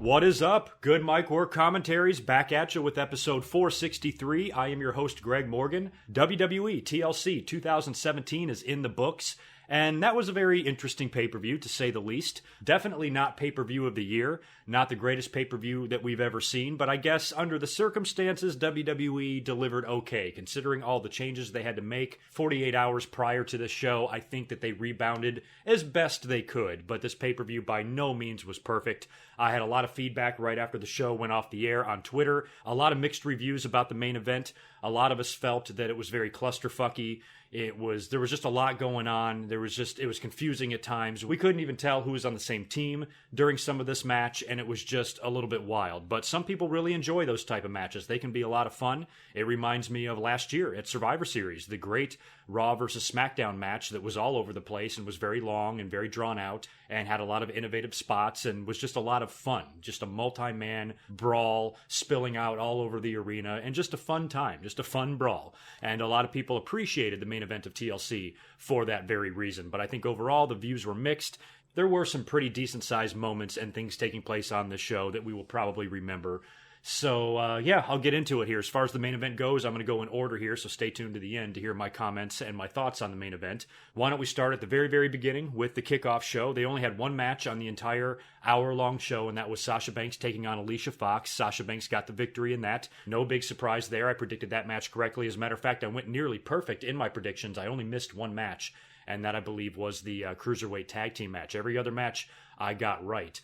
What is up? Good MicWork commentaries back at you with episode 463. I am your host, Greg Morgan. WWE TLC 2017 is in the books, and that was a very interesting pay-per-view, to say the least. Definitely not pay-per-view of the year, not the greatest pay-per-view that we've ever seen, but I guess under the circumstances, WWE delivered okay. Considering all the changes they had to make 48 hours prior to this show, I think that they rebounded as best they could, but this pay-per-view by no means was perfect. I had a lot of feedback right after the show went off the air on Twitter, a lot of mixed reviews about the main event. A lot of us felt that it was very clusterfucky. There was just a lot going on. It was confusing at times. We couldn't even tell who was on the same team during some of this match, and it was just a little bit wild. But some people really enjoy those type of matches. They can be a lot of fun. It reminds me of last year at Survivor Series, the great Raw versus SmackDown match that was all over the place and was very long and very drawn out and had a lot of innovative spots and was just a lot of fun. Just a multi-man brawl spilling out all over the arena and just a fun time, just a fun brawl. And a lot of people appreciated the main event of TLC for that very reason. But I think overall the views were mixed. There were some pretty decent-sized moments and things taking place on this show that we will probably remember. So, I'll get into it here. As far as the main event goes, I'm going to go in order here, so stay tuned to the end to hear my comments and my thoughts on the main event. Why don't we start at the very, very beginning with the Kickoff show. They only had one match on the entire hour-long show, and that was Sasha Banks taking on Alicia Fox. Sasha Banks got the victory in that. No big surprise there. I predicted that match correctly. As a matter of fact, I went nearly perfect in my predictions. I only missed one match, and that, I believe, was the Cruiserweight tag team match. Every other match I got right.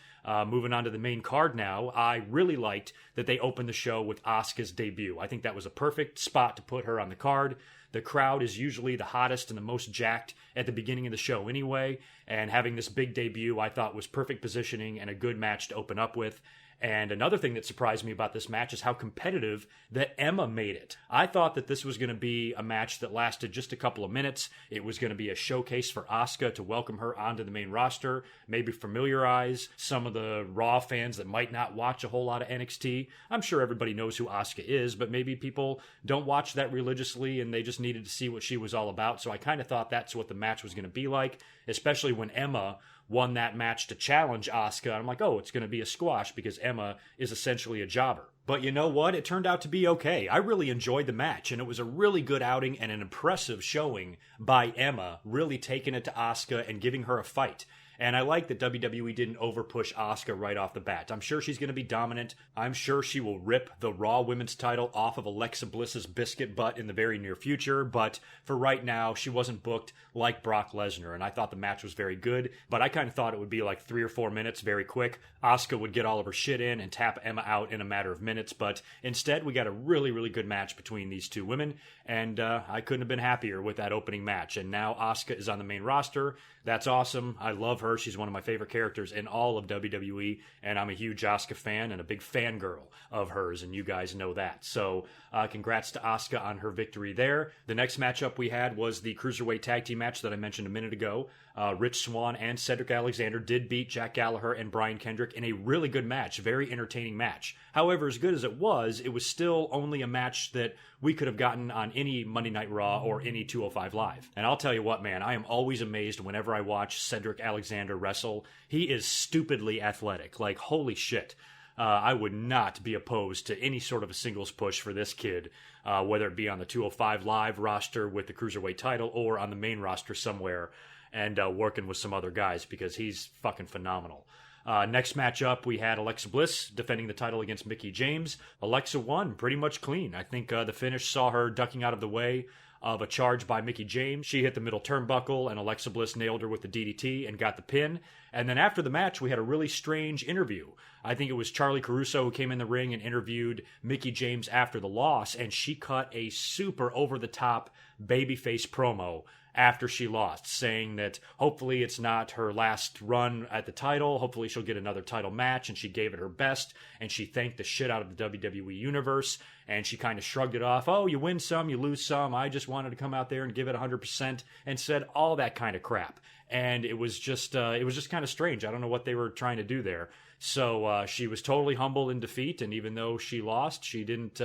Moving on to the main card now, I really liked that they opened the show with Asuka's debut. I think that was a perfect spot to put her on the card. The crowd is usually the hottest and the most jacked at the beginning of the show anyway, and having this big debut I thought was perfect positioning and a good match to open up with. And another thing that surprised me about this match is how competitive that Emma made it. I thought that this was going to be a match that lasted just a couple of minutes. It was going to be a showcase for Asuka to welcome her onto the main roster, maybe familiarize some of the Raw fans that might not watch a whole lot of NXT. I'm sure everybody knows who Asuka is, but maybe people don't watch that religiously and they just needed to see what she was all about. So I kind of thought that's what the match was going to be like, especially when Emma won that match to challenge Asuka. I'm like, oh, it's going to be a squash because Emma is essentially a jobber. But you know what? It turned out to be okay. I really enjoyed the match, and it was a really good outing and an impressive showing by Emma, really taking it to Asuka and giving her a fight. And I like that WWE didn't overpush Asuka right off the bat. I'm sure she's going to be dominant. I'm sure she will rip the Raw Women's title off of Alexa Bliss's biscuit butt in the very near future. But for right now, she wasn't booked like Brock Lesnar. And I thought the match was very good. But I kind of thought it would be like 3 or 4 minutes, very quick. Asuka would get all of her shit in and tap Emma out in a matter of minutes. But instead, we got a really, really good match between these two women. And I couldn't have been happier with that opening match. And now Asuka is on the main roster. That's awesome. I love her. She's one of my favorite characters in all of WWE, and I'm a huge Asuka fan and a big fangirl of hers, and you guys know that. So congrats to Asuka on her victory there. The next matchup we had was the Cruiserweight Tag Team match that I mentioned a minute ago. Rich Swann and Cedric Alexander did beat Jack Gallagher and Brian Kendrick in a really good match, very entertaining match. However, as good as it was still only a match that we could have gotten on any Monday Night Raw or any 205 Live. And I'll tell you what, man, I am always amazed whenever I watch Cedric Alexander wrestle. He is stupidly athletic. Like, holy shit. I would not be opposed to any sort of a singles push for this kid, whether it be on the 205 Live roster with the Cruiserweight title or on the main roster somewhere and working with some other guys, because he's fucking phenomenal. Next matchup, we had Alexa Bliss defending the title against Mickie James. Alexa won pretty much clean. I think the finish saw her ducking out of the way of a charge by Mickie James. She hit the middle turnbuckle, and Alexa Bliss nailed her with the DDT and got the pin. And then after the match, we had a really strange interview. I think it was Charlie Caruso who came in the ring and interviewed Mickie James after the loss, and she cut a super over-the-top babyface promo after she lost, saying that hopefully it's not her last run at the title. Hopefully she'll get another title match, and she gave it her best, and she thanked the shit out of the WWE Universe, and she kind of shrugged it off. Oh, you win some, you lose some. I just wanted to come out there and give it 100%, and said all that kind of crap. And it was just kind of strange. I don't know what they were trying to do there. So she was totally humble in defeat, and even though she lost, she didn't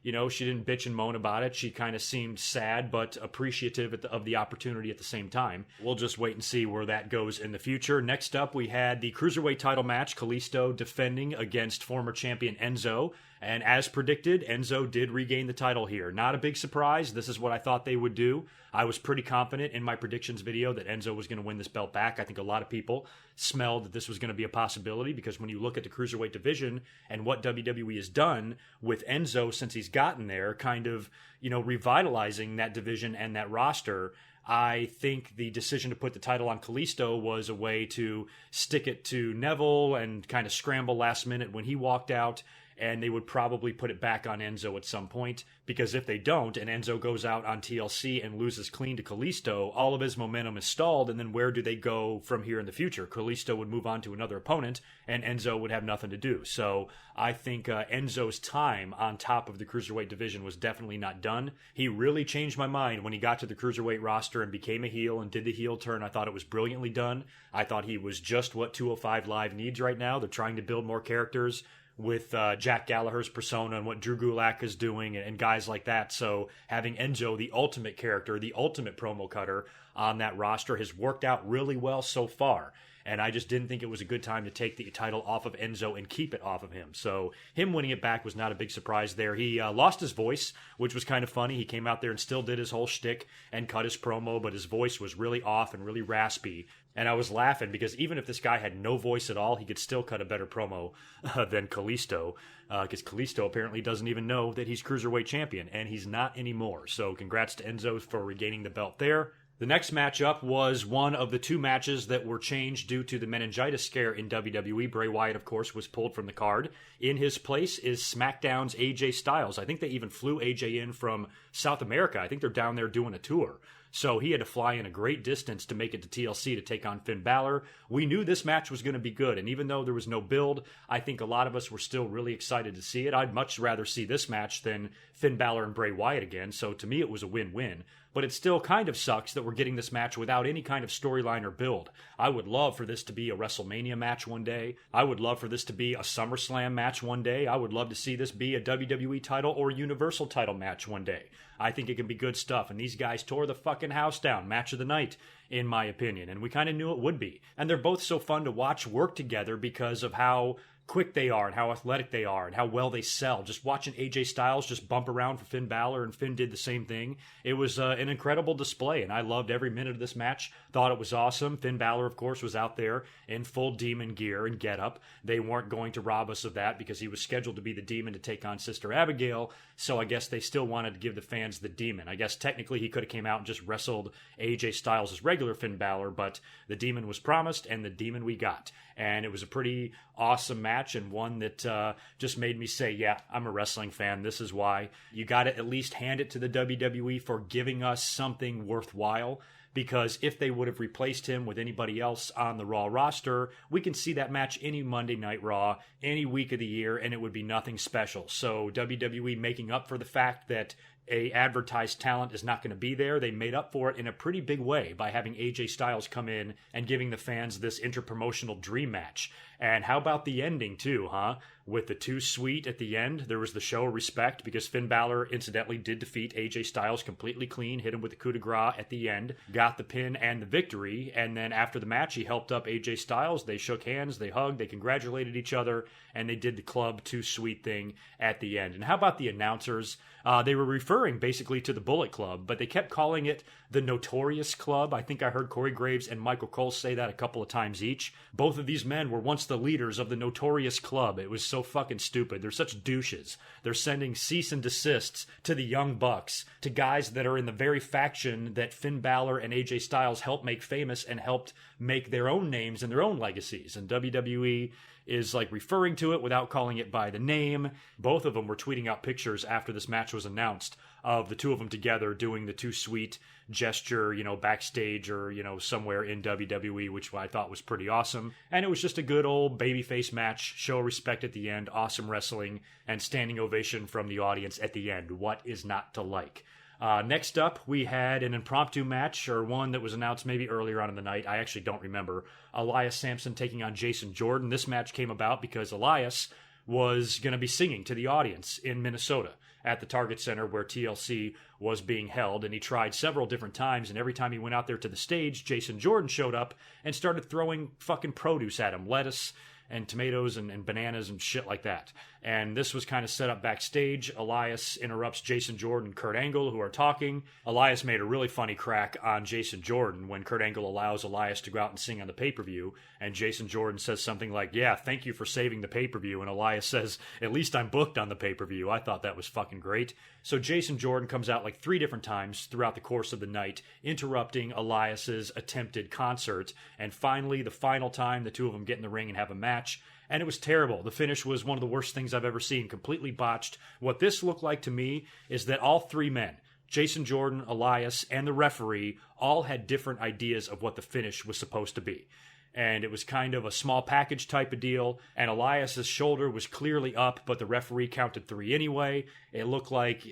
She didn't bitch and moan about it. She kind of seemed sad, but appreciative of the opportunity at the same time. We'll just wait and see where that goes in the future. Next up, we had the Cruiserweight title match, Kalisto defending against former champion Enzo. And as predicted, Enzo did regain the title here. Not a big surprise. This is what I thought they would do. I was pretty confident in my predictions video that Enzo was going to win this belt back. I think a lot of people smelled that this was going to be a possibility, because when you look at the Cruiserweight division and what WWE has done with Enzo since he's gotten there, kind of, revitalizing that division and that roster, I think the decision to put the title on Kalisto was a way to stick it to Neville and kind of scramble last minute when he walked out. And they would probably put it back on Enzo at some point, because if they don't, and Enzo goes out on TLC and loses clean to Kalisto, all of his momentum is stalled, and then where do they go from here in the future? Kalisto would move on to another opponent, and Enzo would have nothing to do. So I think Enzo's time on top of the Cruiserweight division was definitely not done. He really changed my mind when he got to the Cruiserweight roster and became a heel and did the heel turn. I thought it was brilliantly done. I thought he was just what 205 Live needs right now. They're trying to build more characters with Jack Gallagher's persona and what Drew Gulak is doing and guys like that. So having Enzo, the ultimate character, the ultimate promo cutter on that roster, has worked out really well so far. And I just didn't think it was a good time to take the title off of Enzo and keep it off of him. So him winning it back was not a big surprise there. He lost his voice, which was kind of funny. He came out there and still did his whole shtick and cut his promo, but his voice was really off and really raspy. And I was laughing because even if this guy had no voice at all, he could still cut a better promo than Kalisto, because Kalisto apparently doesn't even know that he's Cruiserweight champion, and he's not anymore. So congrats to Enzo for regaining the belt there. The next matchup was one of the two matches that were changed due to the meningitis scare in WWE. Bray Wyatt, of course, was pulled from the card. In his place is SmackDown's AJ Styles. I think they even flew AJ in from South America. I think they're down there doing a tour. So he had to fly in a great distance to make it to TLC to take on Finn Balor. We knew this match was going to be good, and even though there was no build, I think a lot of us were still really excited to see it. I'd much rather see this match than Finn Balor and Bray Wyatt again, so to me it was a win-win. But it still kind of sucks that we're getting this match without any kind of storyline or build. I would love for this to be a WrestleMania match one day. I would love for this to be a SummerSlam match one day. I would love to see this be a WWE title or Universal title match one day. I think it can be good stuff, and these guys tore the fucking house down. Match of the night, in my opinion, and we kind of knew it would be. And they're both so fun to watch work together because of how quick they are and how athletic they are and how well they sell. Just watching AJ Styles just bump around for Finn Balor, and Finn did the same thing. It was an incredible display, and I loved every minute of this match. Thought it was awesome. Finn Balor, of course, was out there in full demon gear and getup. They weren't going to rob us of that because he was scheduled to be the demon to take on Sister Abigail, so I guess they still wanted to give the fans the demon. I guess technically he could have came out and just wrestled AJ Styles as regular Finn Balor, but the demon was promised, and the demon we got. And it was a pretty awesome match, and one that just made me say, yeah, I'm a wrestling fan. This is why. You got to at least hand it to the WWE for giving us something worthwhile, because if they would have replaced him with anybody else on the Raw roster, we can see that match any Monday Night Raw, any week of the year, and it would be nothing special. So WWE making up for the fact that a advertised talent is not going to be there, they made up for it in a pretty big way by having AJ Styles come in and giving the fans this interpromotional dream match. And how about the ending too, huh? With the Too Sweet at the end, there was the show of respect because Finn Balor incidentally did defeat AJ Styles completely clean, hit him with the coup de grace at the end, got the pin and the victory, and then after the match he helped up AJ Styles, they shook hands, they hugged, they congratulated each other, and they did the club Too Sweet thing at the end. And how about the announcers? They were referring basically to the Bullet Club, but they kept calling it the Notorious Club. I think I heard Corey Graves and Michael Cole say that a couple of times each. Both of these men were once the leaders of the Notorious Club. It was so fucking stupid. They're such douches. They're sending cease and desists to the Young Bucks, to guys that are in the very faction that Finn Balor and AJ Styles helped make famous and helped make their own names and their own legacies. And WWE is like referring to it without calling it by the name. Both of them were tweeting out pictures after this match was announced of the two of them together doing the Too Sweet gesture, backstage or, somewhere in WWE, which I thought was pretty awesome. And it was just a good old babyface match, show respect at the end, awesome wrestling, and standing ovation from the audience at the end. What is not to like? Next up, we had an impromptu match, or one that was announced maybe earlier on in the night. I actually don't remember. Elias Samson taking on Jason Jordan. This match came about because Elias was going to be singing to the audience in Minnesota at the Target Center where TLC was being held, and he tried several different times, and every time he went out there to the stage, Jason Jordan showed up and started throwing fucking produce at him, lettuce and tomatoes and bananas and shit like that. And this was kind of set up backstage. Elias interrupts Jason Jordan and Kurt Angle, who are talking. Elias made a really funny crack on Jason Jordan when Kurt Angle allows Elias to go out and sing on the pay-per-view, and Jason Jordan says something like, yeah, thank you for saving the pay-per-view, and Elias says, at least I'm booked on the pay-per-view. I thought that was fucking great. So Jason Jordan comes out like 3 different times throughout the course of the night, interrupting Elias's attempted concert, and finally, the final time, the two of them get in the ring and have a match, and it was terrible. The finish was one of the worst things I've ever seen, completely botched. What this looked like to me is that all 3 men, Jason Jordan, Elias, and the referee, all had different ideas of what the finish was supposed to be. And it was kind of a small package type of deal, and Elias's shoulder was clearly up, but the referee counted 3 anyway. It looked like,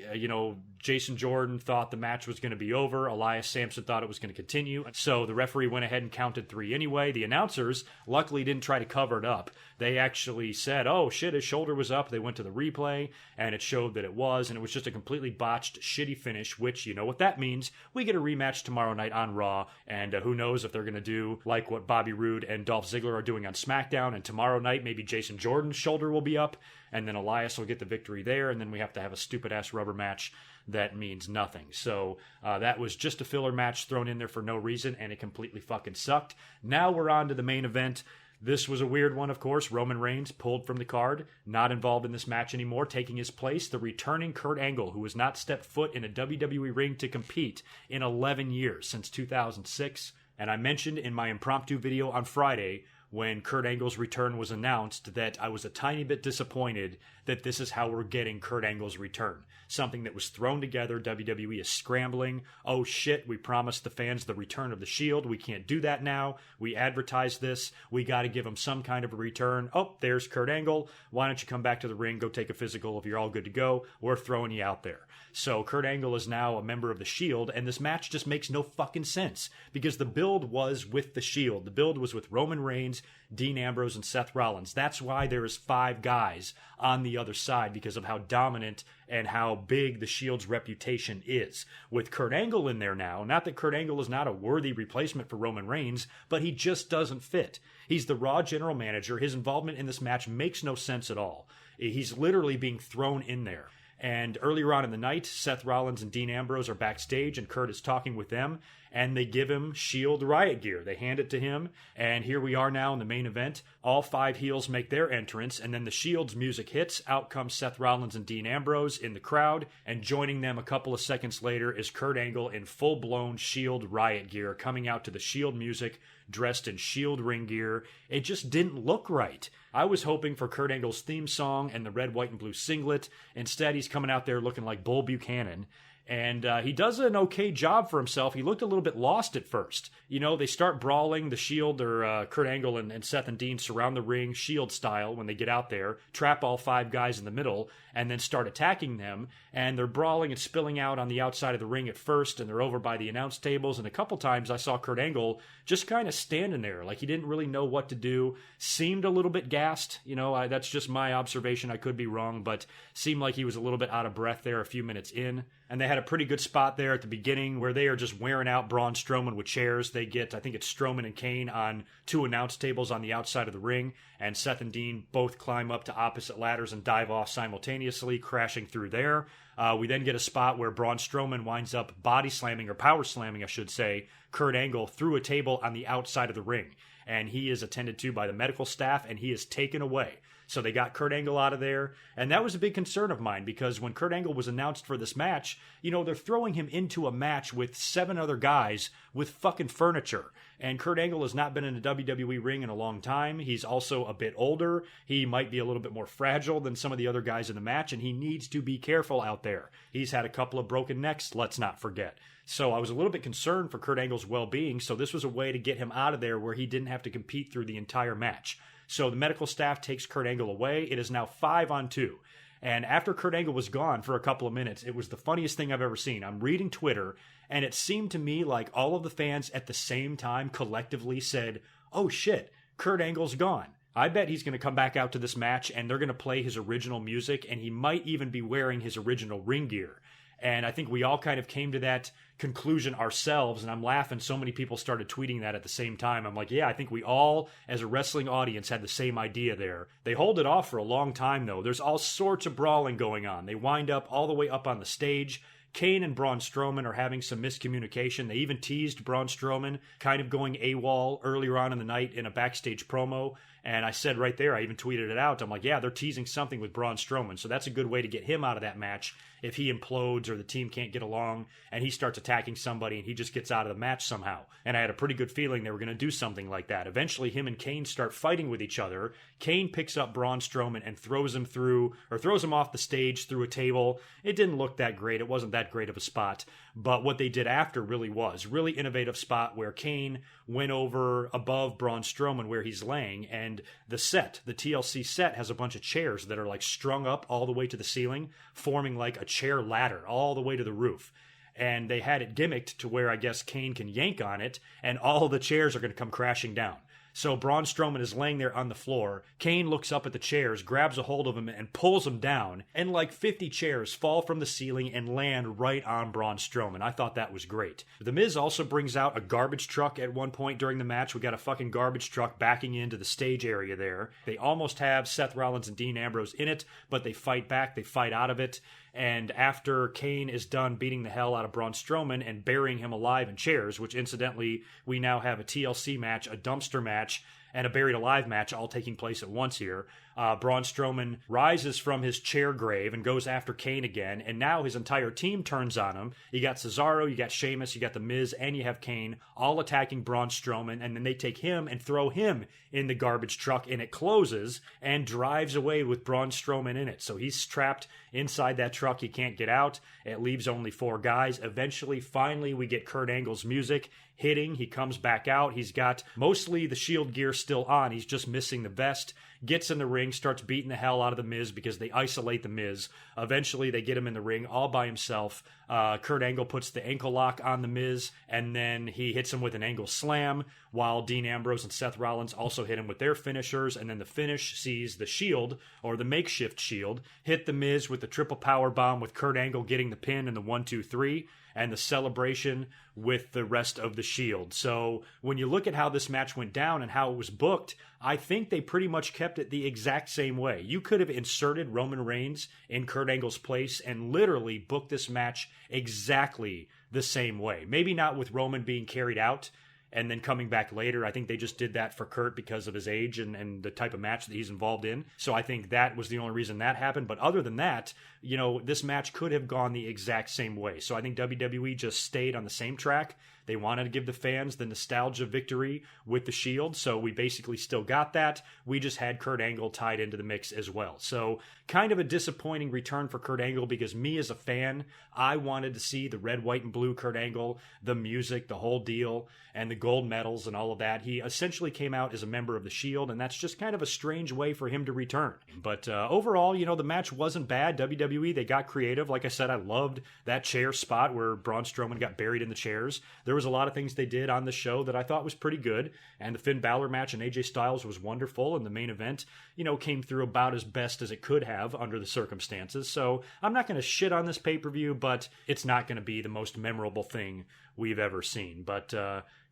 Jason Jordan thought the match was going to be over. Elias Sampson thought it was going to continue. So the referee went ahead and counted 3 anyway. The announcers luckily didn't try to cover it up. They actually said, oh shit, his shoulder was up. They went to the replay, and it showed that it was, and it was just a completely botched, shitty finish, which, you know what that means. We get a rematch tomorrow night on Raw, and who knows if they're going to do like what Bobby Roode and Dolph Ziggler are doing on SmackDown, and tomorrow night maybe Jason Jordan's shoulder will be up, and then Elias will get the victory there, and then we have to have a stupid-ass rubber match that means nothing. So that was just a filler match thrown in there for no reason, and it completely fucking sucked. Now we're on to the main event. This was a weird one, of course. Roman Reigns pulled from the card, not involved in this match anymore, taking his place, the returning Kurt Angle, who has not stepped foot in a WWE ring to compete in 11 years, since 2006. And I mentioned in my impromptu video on Friday, when Kurt Angle's return was announced, that I was a tiny bit disappointed that this is how we're getting Kurt Angle's return. Something that was thrown together. WWE is scrambling. Oh shit, we promised the fans the return of the Shield. We can't do that now. We advertised this. We got to give him some kind of a return. Oh, there's Kurt Angle. Why don't you come back to the ring, go take a physical if you're all good to go. We're throwing you out there. So Kurt Angle is now a member of the Shield, and this match just makes no fucking sense, because the build was with the Shield. The build was with Roman Reigns, Dean Ambrose, and Seth Rollins. That's why there is 5 guys on the other side, because of how dominant and how big the Shield's reputation is. With Kurt Angle in there now, not that Kurt Angle is not a worthy replacement for Roman Reigns, but he just doesn't fit. He's the Raw general manager. His involvement in this match makes no sense at all. He's literally being thrown in there. And earlier on in the night, Seth Rollins and Dean Ambrose are backstage, and Kurt is talking with them, and they give him Shield riot gear. They hand it to him, and here we are now in the main event. All 5 heels make their entrance, and then the Shield's music hits. Out comes Seth Rollins and Dean Ambrose in the crowd, and joining them a couple of seconds later is Kurt Angle in full-blown Shield riot gear, coming out to the Shield music, dressed in Shield ring gear. It just didn't look right. I was hoping for Kurt Angle's theme song and the red, white, and blue singlet. Instead, he's coming out there looking like Bull Buchanan. And he does an okay job for himself. He looked a little bit lost at first. They start brawling. The Shield, or Kurt Angle and Seth and Dean surround the ring, Shield style, when they get out there, trap all 5 guys in the middle, and then start attacking them. And they're brawling and spilling out on the outside of the ring at first, and they're over by the announce tables. And a couple times I saw Kurt Angle just kind of standing there, like he didn't really know what to do. Seemed a little bit gassed. That's just my observation. I could be wrong, but seemed like he was a little bit out of breath there a few minutes in. And they had a pretty good spot there at the beginning where they are just wearing out Braun Strowman with chairs. They get, I think it's Strowman and Kane on 2 announce tables on the outside of the ring. And Seth and Dean both climb up to opposite ladders and dive off simultaneously, crashing through there. We then get a spot where Braun Strowman winds up body slamming, or power slamming, I should say, Kurt Angle through a table on the outside of the ring. And he is attended to by the medical staff, and he is taken away. So they got Kurt Angle out of there, and that was a big concern of mine, because when Kurt Angle was announced for this match, they're throwing him into a match with 7 other guys with fucking furniture. And Kurt Angle has not been in a WWE ring in a long time. He's also a bit older. He might be a little bit more fragile than some of the other guys in the match, and he needs to be careful out there. He's had a couple of broken necks, let's not forget. So I was a little bit concerned for Kurt Angle's well-being, so this was a way to get him out of there where he didn't have to compete through the entire match. So the medical staff takes Kurt Angle away. It is now 5-on-2. And after Kurt Angle was gone for a couple of minutes, it was the funniest thing I've ever seen. I'm reading Twitter, and it seemed to me like all of the fans at the same time collectively said, oh shit, Kurt Angle's gone. I bet he's going to come back out to this match and they're going to play his original music, and he might even be wearing his original ring gear. And I think we all kind of came to that conclusion ourselves, and I'm laughing. So many people started tweeting that at the same time. I'm like, yeah, I think we all, as a wrestling audience, had the same idea there. They hold it off for a long time, though. There's all sorts of brawling going on. They wind up all the way up on the stage. Kane and Braun Strowman are having some miscommunication. They even teased Braun Strowman kind of going AWOL earlier on in the night in a backstage promo. And I said right there, I even tweeted it out. I'm like, yeah, they're teasing something with Braun Strowman. So that's a good way to get him out of that match if he implodes or the team can't get along and he starts attacking somebody and he just gets out of the match somehow. And I had a pretty good feeling they were going to do something like that. Eventually, him and Kane start fighting with each other. Kane picks up Braun Strowman and throws him off the stage through a table. It didn't look that great. It wasn't that great of a spot. But what they did after really innovative spot where Kane went over above Braun Strowman where he's laying, and the TLC set has a bunch of chairs that are like strung up all the way to the ceiling, forming like a chair ladder all the way to the roof. And they had it gimmicked to where I guess Kane can yank on it and all the chairs are going to come crashing down. So Braun Strowman is laying there on the floor. Kane looks up at the chairs, grabs a hold of him, and pulls him down. And like 50 chairs fall from the ceiling and land right on Braun Strowman. I thought that was great. The Miz also brings out a garbage truck at one point during the match. We got a fucking garbage truck backing into the stage area there. They almost have Seth Rollins and Dean Ambrose in it, but they fight back. They fight out of it. And after Kane is done beating the hell out of Braun Strowman and burying him alive in chairs, which incidentally, we now have a TLC match, a dumpster match, and a buried alive match all taking place at once here. Braun Strowman rises from his chair grave and goes after Kane again, and now his entire team turns on him. You got Cesaro, you got Sheamus, you got The Miz, and you have Kane all attacking Braun Strowman, and then they take him and throw him in the garbage truck, and it closes and drives away with Braun Strowman in it. So he's trapped inside that truck. He can't get out. It leaves only 4 guys. Eventually, finally, we get Kurt Angle's music hitting. He comes back out. He's got mostly the Shield gear still on. He's just missing the vest. Gets in the ring, starts beating the hell out of The Miz because they isolate The Miz. Eventually, they get him in the ring all by himself. Kurt Angle puts the ankle lock on The Miz, and then he hits him with an angle slam, while Dean Ambrose and Seth Rollins also hit him with their finishers, and then the finish sees the Shield, or the makeshift Shield, hit The Miz with the triple power bomb with Kurt Angle getting the pin in the 1-2-3, and the celebration with the rest of the Shield. So when you look at how this match went down and how it was booked, I think they pretty much kept it the exact same way. You could have inserted Roman Reigns in Kurt Angle's place and literally booked this match exactly the same way. Maybe not with Roman being carried out and then coming back later. I think they just did that for Kurt because of his age and the type of match that he's involved in. So I think that was the only reason that happened. But other than that, you know, this match could have gone the exact same way. So I think WWE just stayed on the same track. They wanted to give the fans the nostalgia victory with the Shield, so we basically still got that. We just had Kurt Angle tied into the mix as well. So kind of a disappointing return for Kurt Angle because me as a fan, I wanted to see the red, white, and blue Kurt Angle, the music, the whole deal, and the gold medals and all of that. He essentially came out as a member of the Shield, and that's just kind of a strange way for him to return. But overall, you know, the match wasn't bad. WWE, they got creative. Like I said, I loved that chair spot where Braun Strowman got buried in the chairs. There was a lot of things they did on the show that I thought was pretty good, and the Finn Balor match and AJ Styles was wonderful, and the main event, you know, came through about as best as it could have under the circumstances. So I'm not going to shit on this pay-per-view, but it's not going to be the most memorable thing we've ever seen. But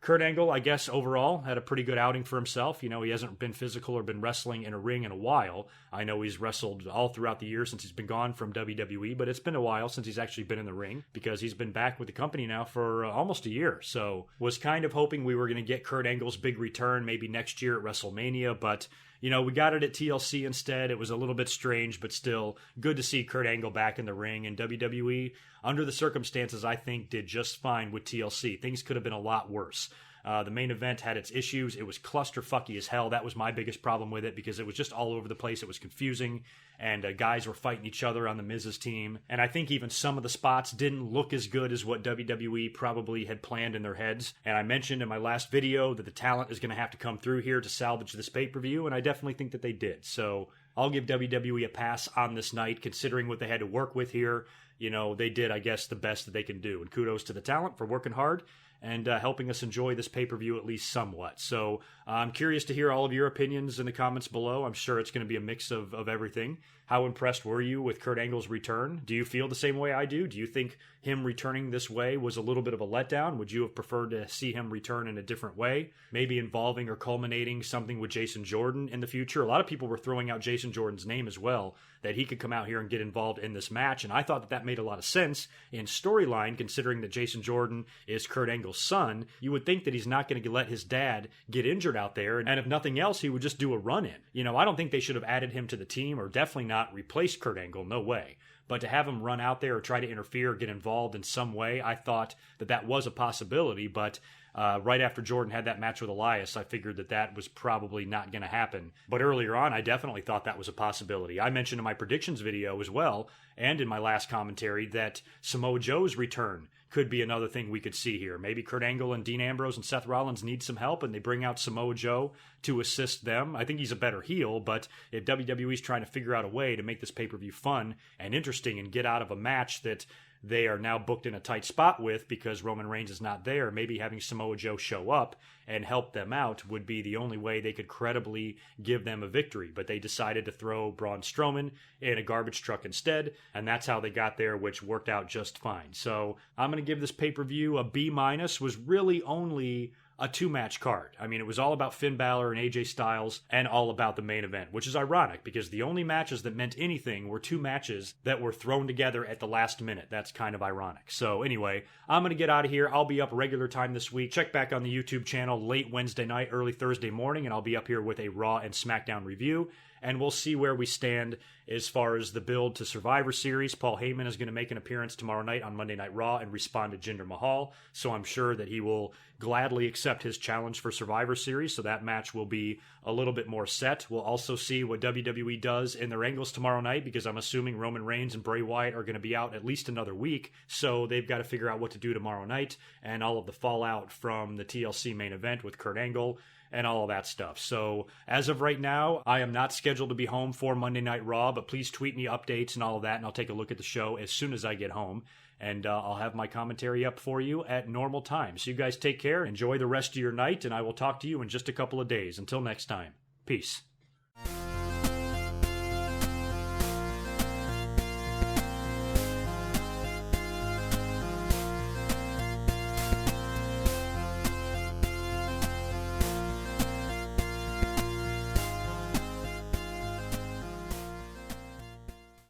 Kurt Angle, I guess, overall had a pretty good outing for himself. You know, he hasn't been physical or been wrestling in a ring in a while. I know he's wrestled all throughout the year since he's been gone from WWE, but it's been a while since he's actually been in the ring because he's been back with the company now for almost a year. So was kind of hoping we were going to get Kurt Angle's big return maybe next year at WrestleMania, but you know, we got it at TLC instead. It was a little bit strange, but still good to see Kurt Angle back in the ring. And WWE, under the circumstances, I think did just fine with TLC. Things could have been a lot worse. The main event had its issues. It was clusterfucky as hell. That was my biggest problem with it because it was just all over the place. It was confusing, and guys were fighting each other on the Miz's team. And I think even some of the spots didn't look as good as what WWE probably had planned in their heads. And I mentioned in my last video that the talent is going to have to come through here to salvage this pay-per-view, and I definitely think that they did. So I'll give WWE a pass on this night, considering what they had to work with here. You know, they did, I guess, the best that they can do. And kudos to the talent for working hard and helping us enjoy this pay-per-view at least somewhat. So I'm curious to hear all of your opinions in the comments below. I'm sure it's going to be a mix of everything. How impressed were you with Kurt Angle's return? Do you feel the same way I do? Do you think him returning this way was a little bit of a letdown? Would you have preferred to see him return in a different way? Maybe involving or culminating something with Jason Jordan in the future? A lot of people were throwing out Jason Jordan's name as well, that he could come out here and get involved in this match, and I thought that made a lot of sense in storyline, considering that Jason Jordan is Kurt Angle's son. You would think that he's not going to let his dad get injured out there, and if nothing else, he would just do a run-in. I don't think they should have added him to the team, or definitely not replaced Kurt Angle, no way. But to have him run out there or try to interfere or get involved in some way, I thought that was a possibility, but right after Jordan had that match with Elias, I figured that was probably not going to happen. But earlier on, I definitely thought that was a possibility. I mentioned in my predictions video as well, and in my last commentary, that Samoa Joe's return could be another thing we could see here. Maybe Kurt Angle and Dean Ambrose and Seth Rollins need some help, and they bring out Samoa Joe to assist them. I think he's a better heel, but if WWE's trying to figure out a way to make this pay-per-view fun and interesting and get out of a match that they are now booked in a tight spot with because Roman Reigns is not there, maybe having Samoa Joe show up and help them out would be the only way they could credibly give them a victory. But they decided to throw Braun Strowman in a garbage truck instead, and that's how they got there, which worked out just fine. So I'm going to give this pay-per-view a B-. Was really only a two-match card. I mean, it was all about Finn Balor and AJ Styles and all about the main event, which is ironic because the only matches that meant anything were two matches that were thrown together at the last minute. That's kind of ironic. So anyway, I'm going to get out of here. I'll be up regular time this week. Check back on the YouTube channel late Wednesday night, early Thursday morning, and I'll be up here with a Raw and SmackDown review. And we'll see where we stand as far as the build to Survivor Series. Paul Heyman is going to make an appearance tomorrow night on Monday Night Raw and respond to Jinder Mahal, so I'm sure that he will gladly accept his challenge for Survivor Series, so that match will be a little bit more set. We'll also see what WWE does in their angles tomorrow night, because I'm assuming Roman Reigns and Bray Wyatt are going to be out at least another week, so they've got to figure out what to do tomorrow night, and all of the fallout from the TLC main event with Kurt Angle and all of that stuff. So as of right now, I am not scheduled to be home for Monday Night Raw, but please tweet me updates and all of that, and I'll take a look at the show as soon as I get home. And I'll have my commentary up for you at normal time. So you guys take care, enjoy the rest of your night, and I will talk to you in just a couple of days. Until next time, peace.